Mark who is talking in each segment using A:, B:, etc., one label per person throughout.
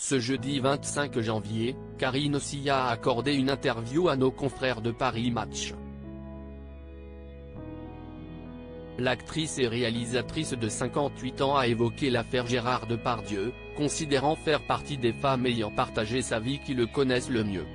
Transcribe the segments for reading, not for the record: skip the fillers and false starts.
A: Ce jeudi 25 janvier, Karine Ossia a accordé une interview à nos confrères de Paris Match. L'actrice et réalisatrice de 58 ans a évoqué l'affaire Gérard Depardieu, considérant faire partie des femmes ayant partagé sa vie qui le connaissent le mieux.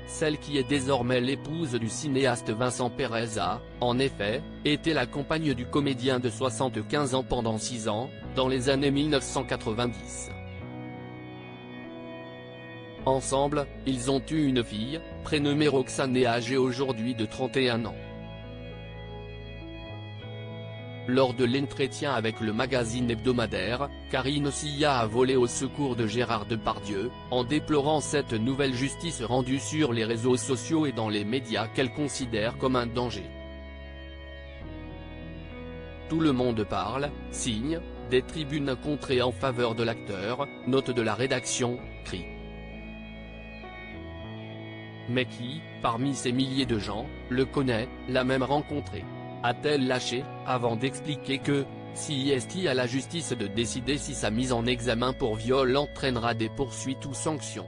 A: Celle qui est désormais l'épouse du cinéaste Vincent Perez a, en effet, été la compagne du comédien de 75 ans pendant 6 ans, dans les années 1990. Ensemble, ils ont eu une fille, prénommée Roxane et âgée aujourd'hui de 31 ans. Lors de l'entretien avec le magazine hebdomadaire, Karine Ossia a volé au secours de Gérard Depardieu, en déplorant cette nouvelle justice rendue sur les réseaux sociaux et dans les médias qu'elle considère comme un danger. Tout le monde parle, signe, des tribunes contrées en faveur de l'acteur, note de la rédaction, crie. Mais qui, parmi ces milliers de gens, le connaît, l'a même rencontré? A-t-elle lâché, avant d'expliquer que, si est à la justice de décider si sa mise en examen pour viol entraînera des poursuites ou sanctions.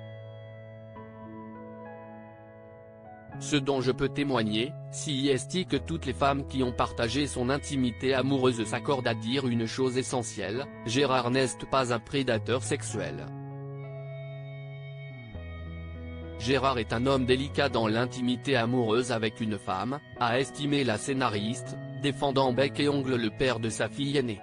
A: Ce dont je peux témoigner, si est que toutes les femmes qui ont partagé son intimité amoureuse s'accordent à dire une chose essentielle, Gérard n'est pas un prédateur sexuel. Gérard est un homme délicat dans l'intimité amoureuse avec une femme, a estimé la scénariste, défendant bec et ongle le père de sa fille aînée.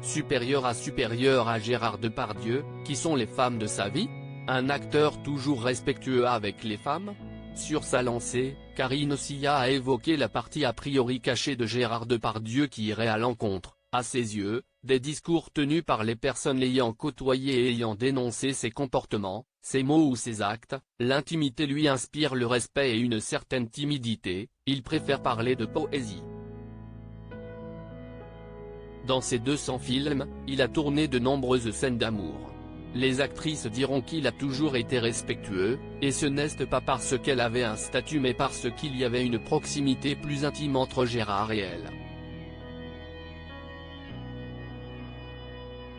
A: Supérieur à Gérard Depardieu, qui sont les femmes de sa vie? Un acteur toujours respectueux avec les femmes? Sur sa lancée, Karine Ossia a évoqué la partie a priori cachée de Gérard Depardieu qui irait à l'encontre, à ses yeux, des discours tenus par les personnes l'ayant côtoyé et ayant dénoncé ses comportements, ses mots ou ses actes. L'intimité lui inspire le respect et une certaine timidité, il préfère parler de poésie. Dans ses 200 films, il a tourné de nombreuses scènes d'amour. Les actrices diront qu'il a toujours été respectueux, et ce n'est pas parce qu'elle avait un statut mais parce qu'il y avait une proximité plus intime entre Gérard et elle.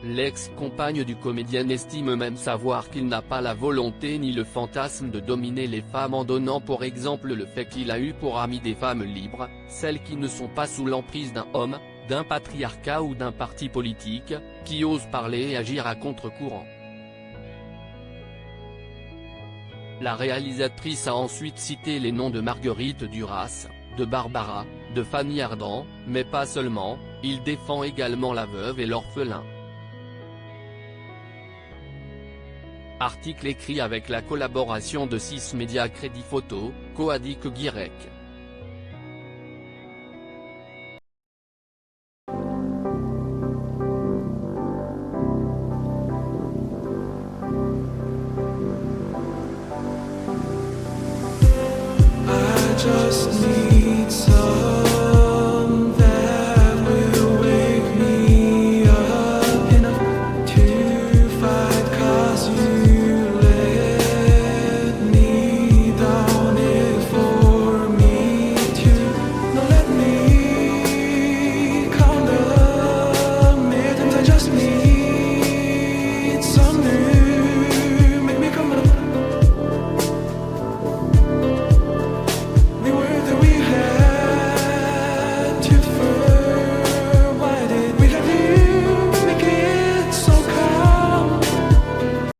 A: L'ex-compagne du comédien estime même savoir qu'il n'a pas la volonté ni le fantasme de dominer les femmes en donnant pour exemple le fait qu'il a eu pour amis des femmes libres, celles qui ne sont pas sous l'emprise d'un homme, d'un patriarcat ou d'un parti politique, qui osent parler et agir à contre-courant. La réalisatrice a ensuite cité les noms de Marguerite Duras, de Barbara, de Fanny Ardant, mais pas seulement, il défend également la veuve et l'orphelin. Article écrit avec la collaboration de 6 médias Crédit Photo, Coadic Guirec.
B: To